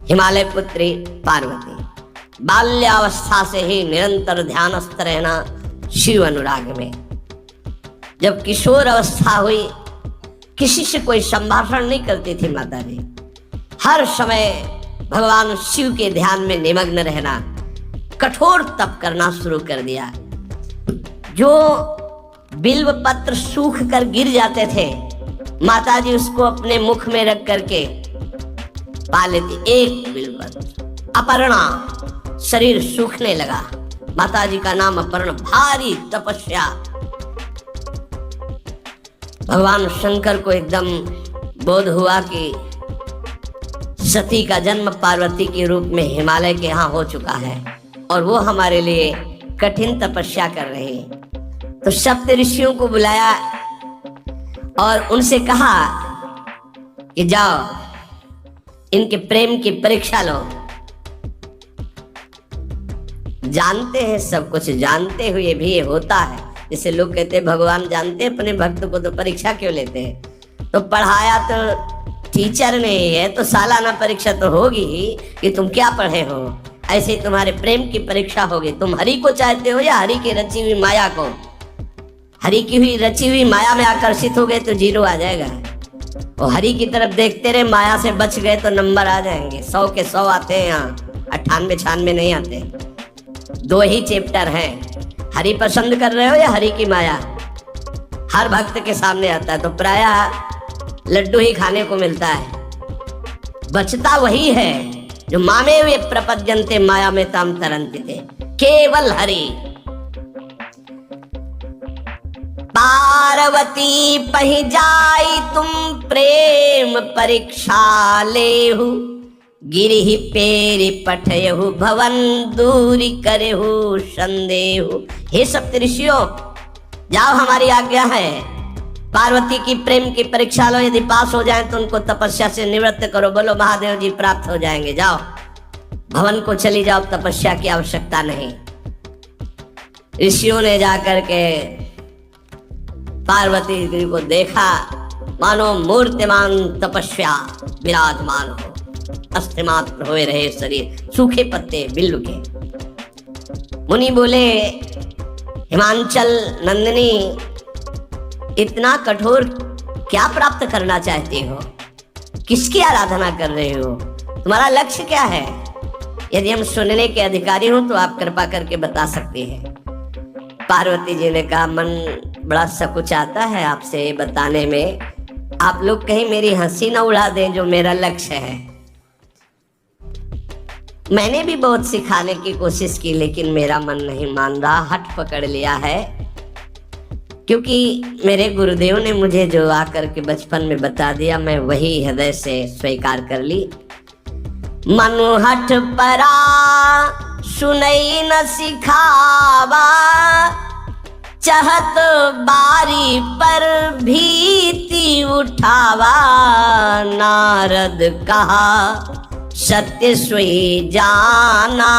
हिमालय पुत्री पार्वती बाल्यावस्था से ही निरंतर ध्यानस्थ रहना शिव अनुराग में। जब किशोर अवस्था हुई, किसी से कोई संभाषण नहीं करती थी माता जी, हर समय भगवान शिव के ध्यान में निमग्न रहना, कठोर तप करना शुरू कर दिया। जो बिल्व पत्र सूख कर गिर जाते थे, माता जी उसको अपने मुख में रख करके पा लेती। एक बिल्व पत्र, अपर्णा, शरीर सूखने लगा। माता जी का नाम अपर्णा। भारी तपस्या। भगवान शंकर को एकदम बोध हुआ कि सती का जन्म पार्वती के रूप में हिमालय के यहाँ हो चुका है और वो हमारे लिए कठिन तपस्या कर रहे हैं। तो सप्त ऋषियों को बुलाया और उनसे कहा कि जाओ इनके प्रेम की परीक्षा लो। जानते हैं, सब कुछ जानते हुए भी ये होता है। जैसे लोग कहते हैं भगवान जानते हैं अपने भक्त को, तो परीक्षा क्यों लेते हैं? तो पढ़ाया तो टीचर ने है, तो सालाना परीक्षा तो होगी ही कि तुम क्या पढ़े हो। ऐसे ही तुम्हारे प्रेम की परीक्षा होगी। तुम हरि को चाहते हो या हरि की रची हुई माया को? हरि की हुई रची हुई माया में आकर्षित हो गए तो 0 आ जाएगा, और हरि की तरफ देखते रहे, माया से बच गए तो नंबर आ जाएंगे। 100 के 100 आते हैं यहाँ, 98-96 नहीं आते। 2 ही चैप्टर हैं। हरि पसंद कर रहे हो या हरि की माया? हर भक्त के सामने आता है, तो प्रायः लड्डू ही खाने को मिलता है। बचता वही है जो मामे वे प्रपद्यन्ते माया में ताम तरन्ति थे, केवल हरि। पार्वती पहि जाई तुम प्रेम परीक्षा लेहु, गिरिहि पेरि पठयहु भवन दूरी करेहु संदेहु। हे सप्तऋषियों, जाओ, हमारी आज्ञा है। पार्वती की प्रेम की परीक्षा लो, यदि पास हो जाए तो उनको तपस्या से निवृत्त करो। बोलो महादेव जी प्राप्त हो जाएंगे। जाओ भवन को चली जाओ, तपस्या की आवश्यकता नहीं। ऋषियों ने जाकर के पार्वती जी को देखा, मानो मूर्तिमान तपस्या विराजमान हो, अस्थिमात्र हुए रहे शरीर, सूखे पत्ते बिल्व के। मुनि बोले, हिमांचल नंदिनी, इतना कठोर क्या प्राप्त करना चाहते हो? किसकी आराधना कर रहे हो? तुम्हारा लक्ष्य क्या है? यदि हम सुनने के अधिकारी हों तो आप कृपा करके बता सकते हैं। पार्वती जी ने कहा, मन बड़ा सकुचाता है आपसे बताने में। आप लोग कहीं मेरी हंसी न उड़ा दें जो मेरा लक्ष्य है। मैंने भी बहुत सिखाने की कोशिश की, लेकिन मेरा मन नहीं मान रहा, हठ पकड़ लिया है। क्योंकि मेरे गुरुदेव ने मुझे जो आकर के बचपन में बता दिया, मैं वही हृदय से स्वीकार कर ली। मनु हठ परा सुनई न सिखावा, चहत बारी पर भीति उठावा। नारद कहा सत्य सोई जाना,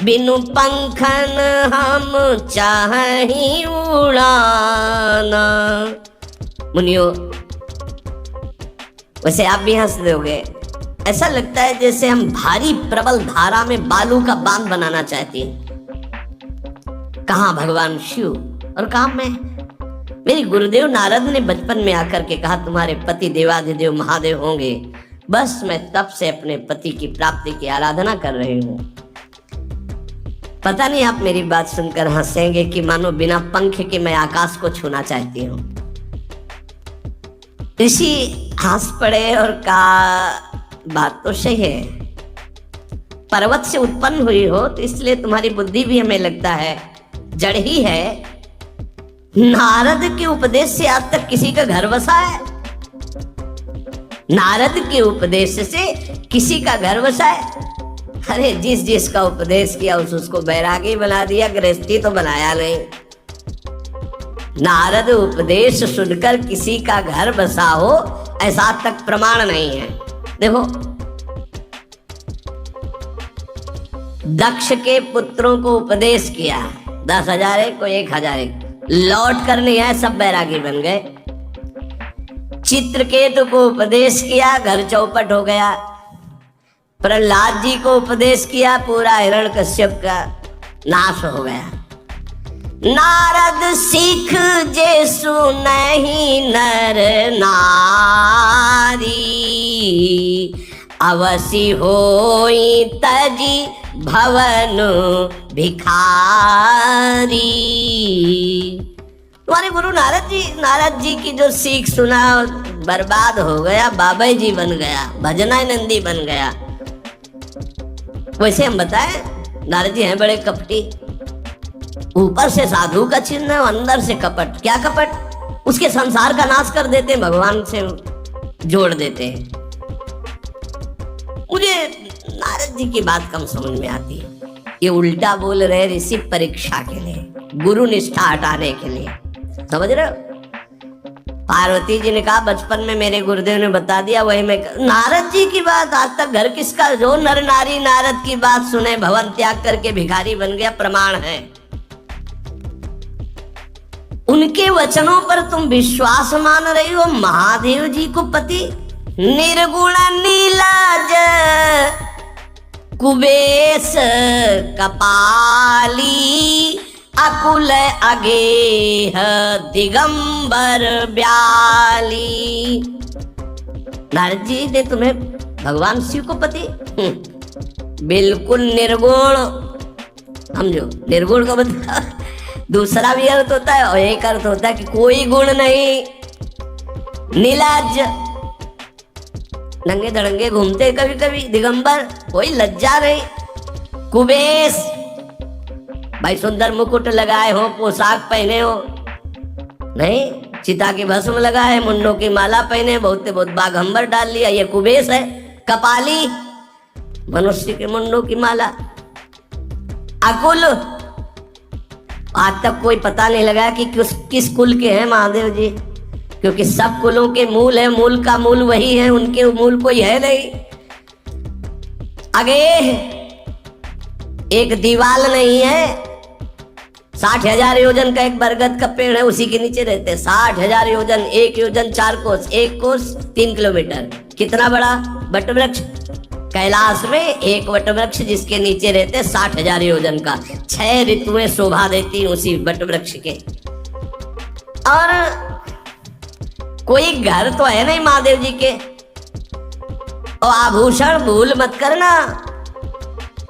बिनु पंखन हम चाहि उड़ाना। मुनियो, वैसे आप भी हंस दोगे। ऐसा लगता है जैसे हम भारी प्रबल धारा में बालू का बांध बनाना चाहते हैं। कहाँ भगवान शिव और कहाँ मैं? मेरे गुरुदेव नारद ने बचपन में आकर के कहा, तुम्हारे पति देवाधिदेव महादेव होंगे। बस मैं तब से अपने पति की प्राप्ति की आराधना कर रही हूँ। पता नहीं आप मेरी बात सुनकर हंसेंगे कि मानो बिना पंख के मैं आकाश को छूना चाहती हूँ। ऋषि हंस पड़े और कहा, बात तो सही है। पर्वत से उत्पन्न हुई हो तो इसलिए तुम्हारी बुद्धि भी हमें लगता है जड़ ही है। नारद के उपदेश से आज तक किसी का घर बसा है? नारद के उपदेश से किसी का घर बसा है? अरे जिस का उपदेश किया उसको बैरागी बना दिया, गृहस्थी तो बनाया नहीं। नारद उपदेश सुनकर किसी का घर बसा हो ऐसा तक प्रमाण नहीं है। देखो, दक्ष के पुत्रों को उपदेश किया, 10,000 एक को 1,000 एक, लौट कर नहीं आए, सब बैरागी बन गए। चित्रकेतु को उपदेश किया, घर चौपट हो गया। प्रहलाद जी को उपदेश किया, पूरा हिरण्यकश्यप का नाश हो गया। नारद सीख जे सुनहि नर नारी, अवसि होई तजी भवन भिखारी। तुम्हारे गुरु नारद जी की जो सीख सुना बर्बाद हो गया, बाबा जी बन गया, भजनानंदी बन गया। वैसे हम बताएं, नारद जी हैं बड़े कपटी, ऊपर से साधु का चिन्ह, अंदर से कपट। क्या कपट? उसके संसार का नाश कर देते हैं, भगवान से जोड़ देते हैं। मुझे नारद जी की बात कम समझ में आती है। ये उल्टा बोल रहे ऋषि परीक्षा के लिए, गुरु निष्ठा हटाने के लिए, समझ रहे हो? पार्वती जी ने कहा बचपन में मेरे गुरुदेव ने बता दिया, वही मैं। नारद जी की बात आज तक घर किसका? जो नर नारी नारद की बात सुने भवन त्याग करके भिखारी बन गया, प्रमाण है। उनके वचनों पर तुम विश्वास मान रही हो। महादेव जी को पति, निर्गुण नीलाज कुबेश कपाली, अकुल अगेह दिगंबर ब्याली। नारद जी ने तुम्हें भगवान शिव को पति, बिल्कुल निर्गुण। समझो, निर्गुण का मतलब दूसरा भी अर्थ होता है और एक अर्थ होता है कि कोई गुण नहीं। नीलाज, नंगे धड़ंगे घूमते कभी कभी, दिगंबर, कोई लज्जा नहीं। कुबेश, भाई सुंदर मुकुट लगाए हो, पोशाक पहने हो, नहीं, चिता की भस्म लगाए, मुंडों की माला पहने, बहुत बाघंबर डाल लिया, ये कुबेश है। कपाली, मनुष्य के मुंडों की माला। अकुल, आज तक कोई पता नहीं लगा कि किस कुल के हैं महादेव जी, क्योंकि सब कुलों के मूल है, मूल का मूल वही है, उनके मूल कोई है नहीं। आगे एक दीवाल नहीं है, 60,000 योजन का एक बरगद का पेड़ है, उसी के नीचे रहते। 60,000 योजन, 1 योजन 4 कोस, 1 कोस 3 किलोमीटर। कितना बड़ा वट वृक्ष? कैलाश में एक वट वृक्ष जिसके नीचे रहते 60,000 योजन का। 6 ऋतुएं शोभा देती उसी वट वृक्ष के। और कोई घर तो है नहीं महादेव जी के। और आभूषण भूल मत करना,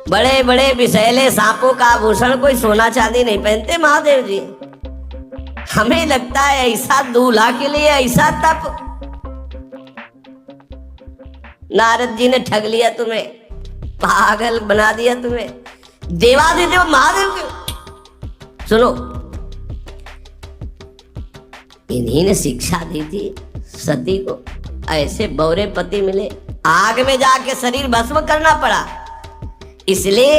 बड़े बड़े विषैले सांपों का आभूषण कोई सोना चांदी नहीं पहनते महादेव जी। हमें लगता है ऐसा दूल्हा के लिए ऐसा तप। नारद जी ने ठग लिया तुम्हें, पागल बना दिया तुम्हें। देवादिदेव महादेव के सुनो, इन्हीं ने शिक्षा दी थी सती को। ऐसे बौरे पति मिले, आग में जाके शरीर भस्म करना पड़ा। इसलिए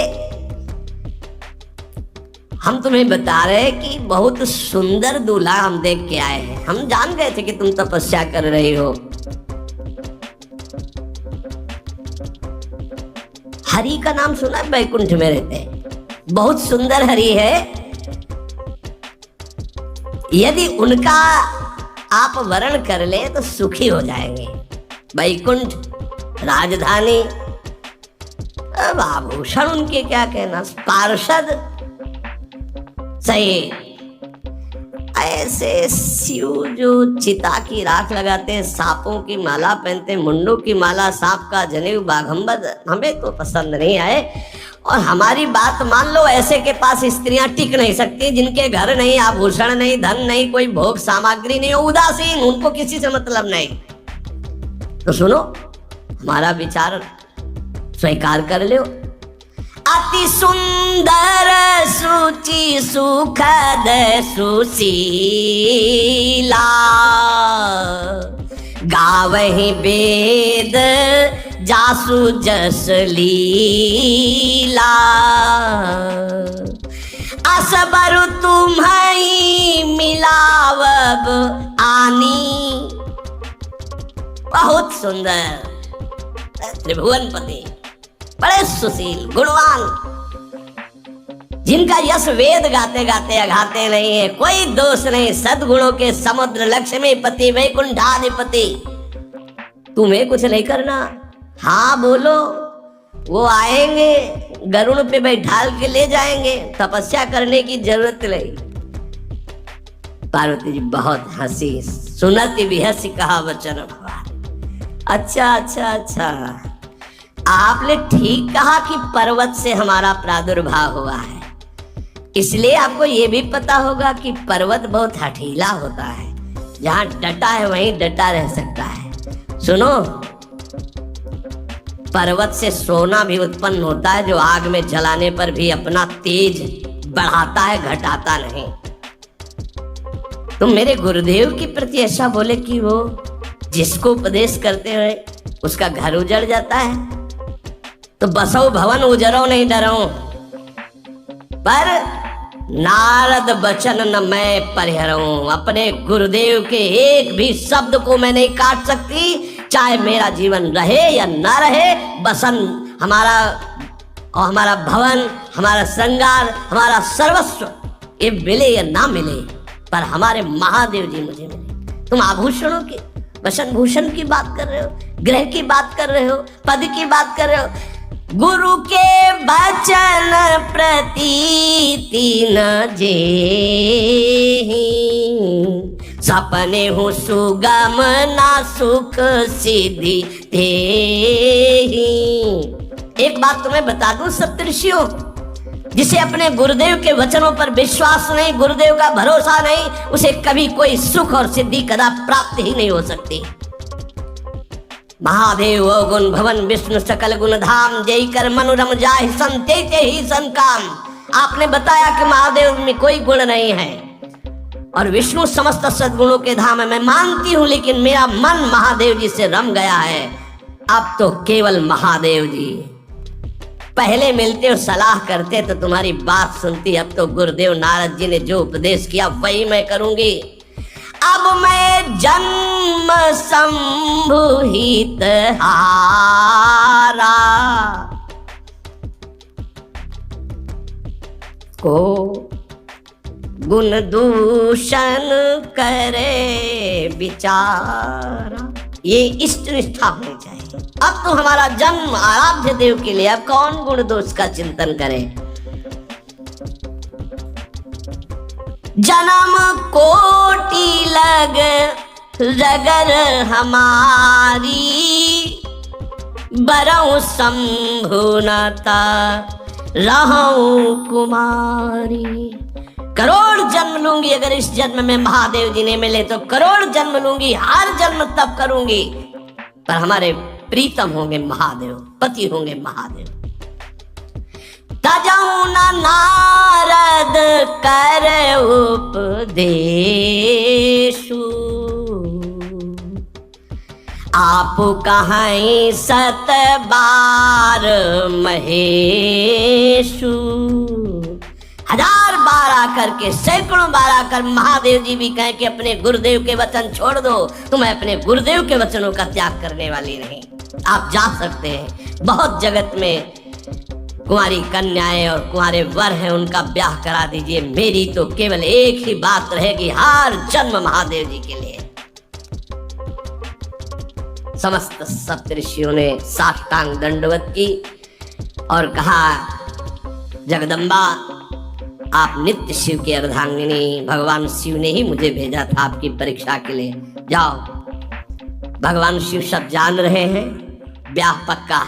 हम तुम्हें बता रहे हैं कि बहुत सुंदर दूल्हा हम देख के आए हैं। हम जान गए थे कि तुम तपस्या कर रही हो। हरि का नाम सुना? बैकुंठ में रहते हैं, बहुत सुंदर हरि है। यदि उनका आप वर्ण कर ले तो सुखी हो जाएंगे। बैकुंठ राजधानी, अब आभूषण उनके क्या कहना, पार्षद सही। ऐसे शिव जो चिता की राख लगाते हैं, सांपों की माला पहनते हैं, मुंडों की माला, सांप का जनेऊ, बाघंबर, हमें तो पसंद नहीं आए। और हमारी बात मान लो, ऐसे के पास स्त्रियां टिक नहीं सकती जिनके घर नहीं, आभूषण नहीं, धन नहीं, कोई भोग सामग्री नहीं, उदासीन, उनको किसी से मतलब नहीं। तो सुनो, हमारा विचार स्वीकार कर लो। अति सुंदर सुचि सुखद सुशीला, गावहि वेद जासु जस लीला, असबर तुम्हारी मिलावब आनी। बहुत सुंदर त्रिभुवनपति, बड़े सुशील गुणवान, जिनका यश वेद गाते गाते अघाते नहीं है, कोई दोष नहीं, सद्गुणों के समुद्र, लक्ष्मी पति, वैकुंठाधिपति। तुम्हें कुछ नहीं करना, हाँ बोलो, वो आएंगे, गरुड़ पे बैठाल के ले जाएंगे, तपस्या करने की जरूरत नहीं। पार्वती जी बहुत हंसी, सुनती भी हंसी कहा वचन भगवान। अच्छा अच्छा अच्छा, आपने ठीक कहा कि पर्वत से हमारा प्रादुर्भाव हुआ है, इसलिए आपको ये भी पता होगा कि पर्वत बहुत हठीला होता है, जहां डटा है वहीं डटा रह सकता है। सुनो, पर्वत से सोना भी उत्पन्न होता है, जो आग में जलाने पर भी अपना तेज बढ़ाता है, घटाता नहीं। तुम मेरे गुरुदेव के प्रति ऐसा बोले कि वो जिसको उपदेश करते हुए उसका घर उजड़ जाता है, तो बसो भवन उजरो नहीं डरो, पर नारद बचन न मैं परिहरऊं। अपने गुरुदेव के एक भी शब्द को मैं नहीं काट सकती, चाहे मेरा जीवन रहे या ना रहे। बसन हमारा और हमारा भवन, हमारा श्रृंगार, हमारा सर्वस्व, ये मिले या ना मिले, पर हमारे महादेव जी मुझे मिले। तुम आभूषणों की, वसन भूषण की बात कर रहे हो, ग्रह की बात कर रहे हो, पद की बात कर रहे हो। गुरु के वचन प्रतीति न जेहि, सपने हो सुगम ना सुख सिद्धि देहि। एक बात तुम्हें बता दूं सप्तऋषियों, जिसे अपने गुरुदेव के वचनों पर विश्वास नहीं, गुरुदेव का भरोसा नहीं, उसे कभी कोई सुख और सिद्धि कदा प्राप्त ही नहीं हो सकती। महादेव गुण भवन विष्णु सकल गुण धाम, जय कर मनोरम जाहि संते ही संकाम। आपने बताया कि महादेव में कोई गुण नहीं है और विष्णु समस्त सद्गुणों के धाम है, मैं मानती हूं, लेकिन मेरा मन महादेव जी से रम गया है। अब तो केवल महादेव जी, पहले मिलते हो सलाह करते तो तुम्हारी बात सुनती, अब तो गुरुदेव नारद जी ने जो उपदेश किया वही मैं करूंगी। अब मैं जन्म संभुहित हारा को गुण दूषण करे विचारा। ये इष्ट निष्ठा होनी चाहिए। अब तो हमारा जन्म आराध्य देव के लिए, अब कौन गुण दोष का चिंतन करे। जन्म कोटि लग रगर हमारी, बरऊ शंभुनता रहूं कुमारी। करोड़ जन्म लूंगी, अगर इस जन्म में महादेव जी ने मिले तो करोड़ जन्म लूंगी, हर जन्म तब करूंगी, पर हमारे प्रीतम होंगे महादेव, पति होंगे महादेव। तजऊ न नारद कर उपदेशु, आप कहीं सत बार महेशु। हजार बार आकर के, सैकड़ों बार आकर महादेव जी भी कहें कि अपने गुरुदेव के वचन छोड़ दो, तो मैं अपने गुरुदेव के वचनों का त्याग करने वाली नहीं। आप जा सकते हैं, बहुत जगत में कुंवारी कन्याएं और कुंवारे वर हैं, उनका ब्याह करा दीजिए। मेरी तो केवल एक ही बात रहेगी, हर जन्म महादेव जी के लिए। समस्त सप्तऋषियों ने साष्टांग दंडवत की और कहा, जगदम्बा आप नित्य शिव की अर्धांगिनी, भगवान शिव ने ही मुझे भेजा था आपकी परीक्षा के लिए। जाओ, भगवान शिव सब जान रहे हैं, ब्याह पक्का।